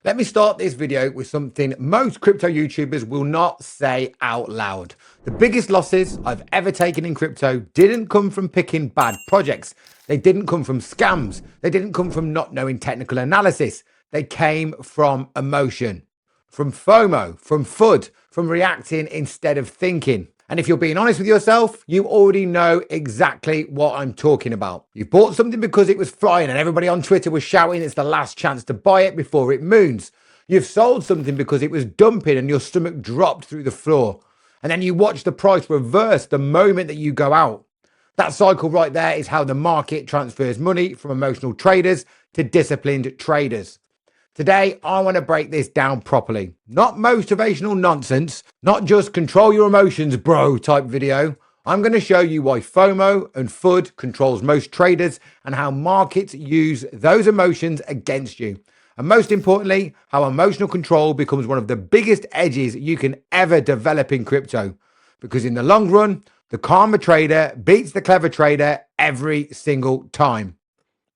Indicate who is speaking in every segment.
Speaker 1: Let me start this video with something most crypto YouTubers will not say out loud. The biggest losses I've ever taken in crypto didn't come from picking bad projects. They didn't come from scams. They didn't come from not knowing technical analysis. They came from emotion, from FOMO, from FUD, from reacting instead of thinking. And if you're being honest with yourself, you already know exactly what I'm talking about. You bought something because it was flying and everybody on Twitter was shouting it's the last chance to buy it before it moons. You've sold something because it was dumping and your stomach dropped through the floor. And then you watch the price reverse the moment that you go out. That cycle right there is how the market transfers money from emotional traders to disciplined traders. Today, I want to break this down properly. Not motivational nonsense, not just control your emotions, bro type video. I'm going to show you why FOMO and FUD controls most traders and how markets use those emotions against you. And most importantly, how emotional control becomes one of the biggest edges you can ever develop in crypto. Because in the long run, the calmer trader beats the clever trader every single time.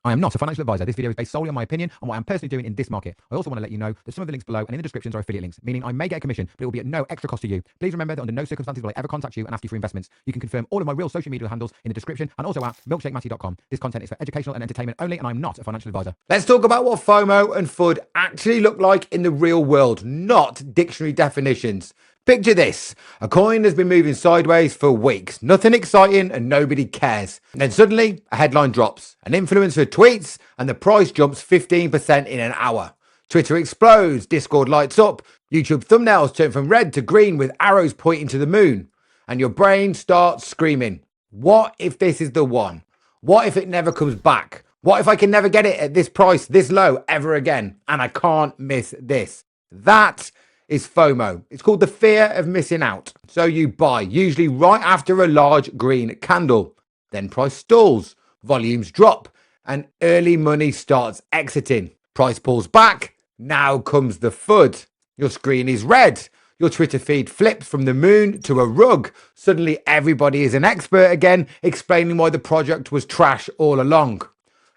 Speaker 1: I am not a financial advisor. This video is based solely on my opinion on what I'm personally doing in this market. I also want to let you know that some of the links below and in the descriptions are affiliate links, meaning I may get a commission, but it will be at no extra cost to you. Please remember that under no circumstances will I ever contact you and ask you for investments. You can confirm all of my real social media handles in the description and also at milkshakematty.com. This content is for educational and entertainment only, and I'm not a financial advisor. Let's talk about what FOMO and FUD actually look like in the real world, not dictionary definitions. Picture this. A coin has been moving sideways for weeks. Nothing exciting and nobody cares. And then suddenly a headline drops. An influencer tweets and the price jumps 15% in an hour. Twitter explodes. Discord lights up. YouTube thumbnails turn from red to green with arrows pointing to the moon. And your brain starts screaming. What if this is the one? What if it never comes back? What if I can never get it at this price, this low ever again? And I can't miss this. That is FOMO. It's called the fear of missing out. So you buy, usually right after a large green candle. Then price stalls, volumes drop, and early money starts exiting. Price pulls back. Now comes the FUD. Your screen is red. Your Twitter feed flips from the moon to a rug. Suddenly everybody is an expert again, explaining why the project was trash all along.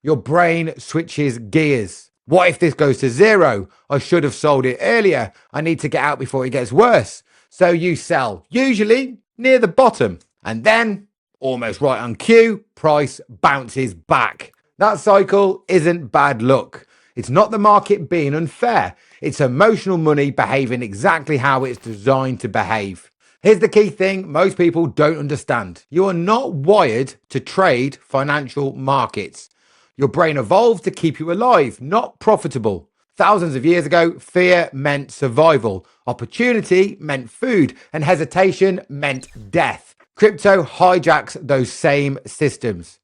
Speaker 1: Your brain switches gears. What if this goes to zero? I should have sold it earlier. I need to get out before it gets worse. So you sell, usually near the bottom. And then, almost right on cue, price bounces back. That cycle isn't bad luck. It's not the market being unfair. It's emotional money behaving exactly how it's designed to behave. Here's the key thing most people don't understand. You are not wired to trade financial markets. Your brain evolved to keep you alive, not profitable. Thousands of years ago, fear meant survival, opportunity meant food, and hesitation meant death. Crypto hijacks those same systems.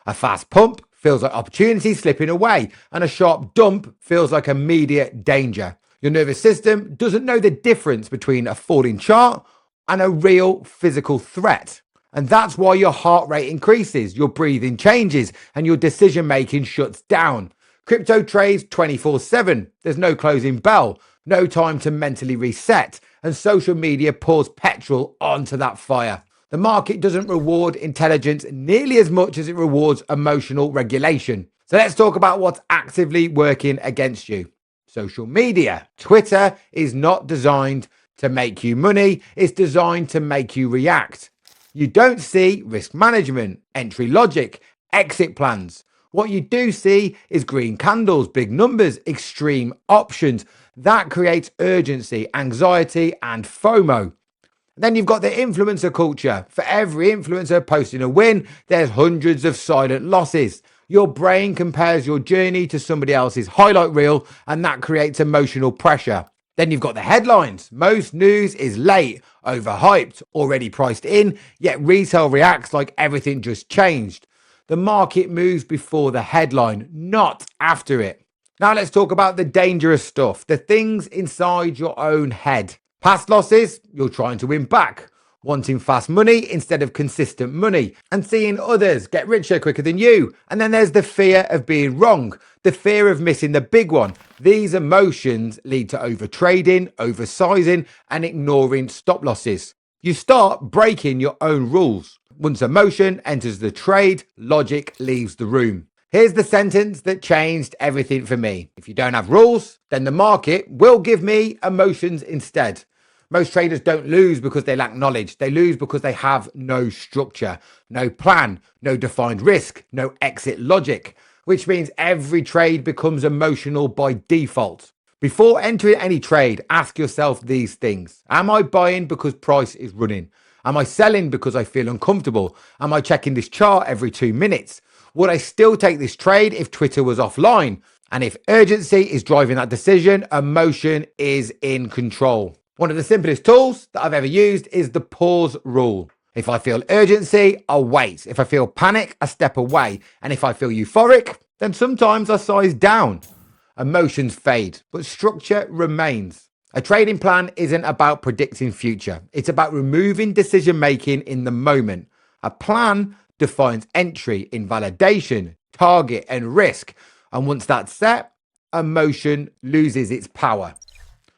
Speaker 1: A fast pump feels like opportunity slipping away, and a sharp dump feels like immediate danger. Your nervous system doesn't know the difference between a falling chart and a real physical threat. And that's why your heart rate increases, your breathing changes, and your decision making shuts down. Crypto trades 24/7. There's no closing bell, no time to mentally reset, and social media pours petrol onto that fire. The market doesn't reward intelligence nearly as much as it rewards emotional regulation. So let's talk about what's actively working against you. Social media. Twitter is not designed to make you money. It's designed to make you react. You don't see risk management, entry logic, exit plans. What you do see is green candles, big numbers, extreme options. That creates urgency, anxiety, and FOMO. Then you've got the influencer culture. For every influencer posting a win, there's hundreds of silent losses. Your brain compares your journey to somebody else's highlight reel, and that creates emotional pressure. Then you've got the headlines. Most news is late, overhyped, already priced in, yet retail reacts like everything just changed. The market moves before the headline, not after it. Now let's talk about the dangerous stuff, the things inside your own head. Past losses, you're trying to win back. Wanting fast money instead of consistent money, and seeing others get richer quicker than you. And then there's the fear of being wrong, the fear of missing the big one. These emotions lead to overtrading, oversizing, and ignoring stop losses. You start breaking your own rules. Once emotion enters the trade, logic leaves the room. Here's the sentence that changed everything for me. If you don't have rules, then the market will give me emotions instead. Most traders don't lose because they lack knowledge. They lose because they have no structure, no plan, no defined risk, no exit logic, which means every trade becomes emotional by default. Before entering any trade, ask yourself these things. Am I buying because price is running? Am I selling because I feel uncomfortable? Am I checking this chart every 2 minutes? Would I still take this trade if Twitter was offline? And if urgency is driving that decision, emotion is in control. One of the simplest tools that I've ever used is the pause rule. If I feel urgency, I'll wait. If I feel panic, I step away. And if I feel euphoric, then sometimes I size down. Emotions fade, but structure remains. A trading plan isn't about predicting future. It's about removing decision making in the moment. A plan defines entry, invalidation, target, and risk. And once that's set, emotion loses its power.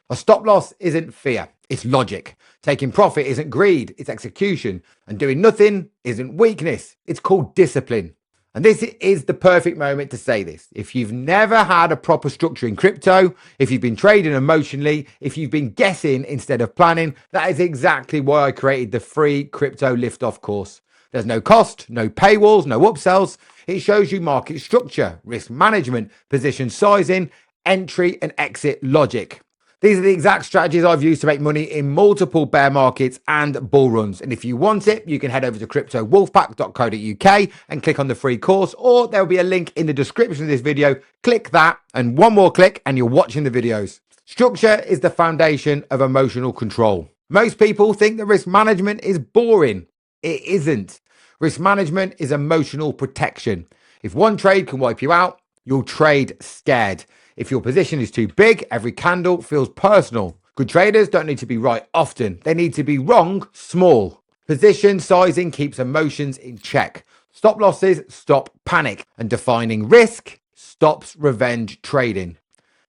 Speaker 1: A stop loss isn't fear, it's logic. Taking profit isn't greed, it's execution. And doing nothing isn't weakness, it's called discipline. And this is the perfect moment to say this. If you've never had a proper structure in crypto, if you've been trading emotionally, if you've been guessing instead of planning, that is exactly why I created the free crypto liftoff course. There's no cost, no paywalls, no upsells. It shows you market structure, risk management, position sizing, entry and exit logic. These are the exact strategies I've used to make money in multiple bear markets and bull runs. And if you want it, you can head over to cryptowolfpack.co.uk and click on the free course, or there'll be a link in the description of this video. Click that and one more click and you're watching the videos. Structure is the foundation of emotional control. Most people think that risk management is boring. It isn't. Risk management is emotional protection. If one trade can wipe you out, you'll trade scared. If your position is too big, every candle feels personal. Good traders don't need to be right often. They need to be wrong small. Position sizing keeps emotions in check. Stop losses stop panic. And defining risk stops revenge trading.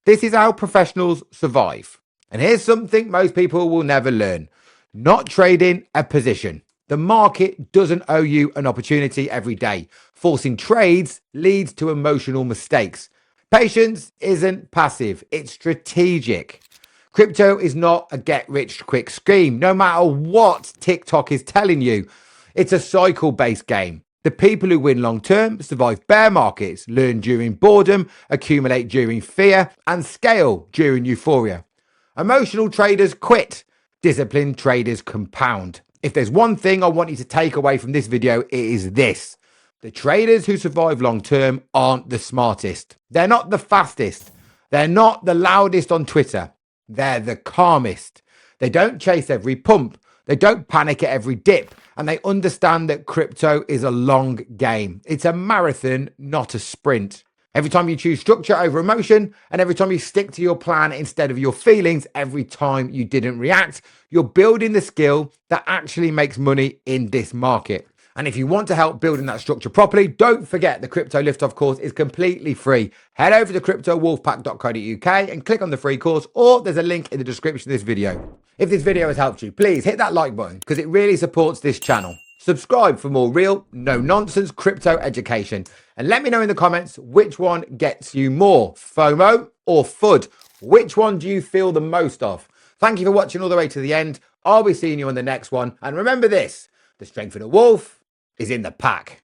Speaker 1: This is how professionals survive. And here's something most people will never learn. Not trading a position. The market doesn't owe you an opportunity every day. Forcing trades leads to emotional mistakes. Patience isn't passive, it's strategic. Crypto is not a get-rich-quick scheme, no matter what TikTok is telling you. It's a cycle-based game. The people who win long-term survive bear markets, learn during boredom, accumulate during fear, and scale during euphoria. Emotional traders quit. Disciplined traders compound. If there's one thing I want you to take away from this video, it is this. The traders who survive long term aren't the smartest. They're not the fastest. They're not the loudest on Twitter. They're the calmest. They don't chase every pump. They don't panic at every dip. And they understand that crypto is a long game. It's a marathon, not a sprint. Every time you choose structure over emotion, and every time you stick to your plan instead of your feelings, every time you didn't react, you're building the skill that actually makes money in this market. And if you want to help building that structure properly, don't forget the Crypto Liftoff course is completely free. Head over to cryptowolfpack.co.uk and click on the free course, or there's a link in the description of this video. If this video has helped you, please hit that like button because it really supports this channel. Subscribe for more real, no-nonsense crypto education. And let me know in the comments which one gets you more, FOMO or FUD. Which one do you feel the most of? Thank you for watching all the way to the end. I'll be seeing you on the next one. And remember this, the strength of the wolf is in the pack.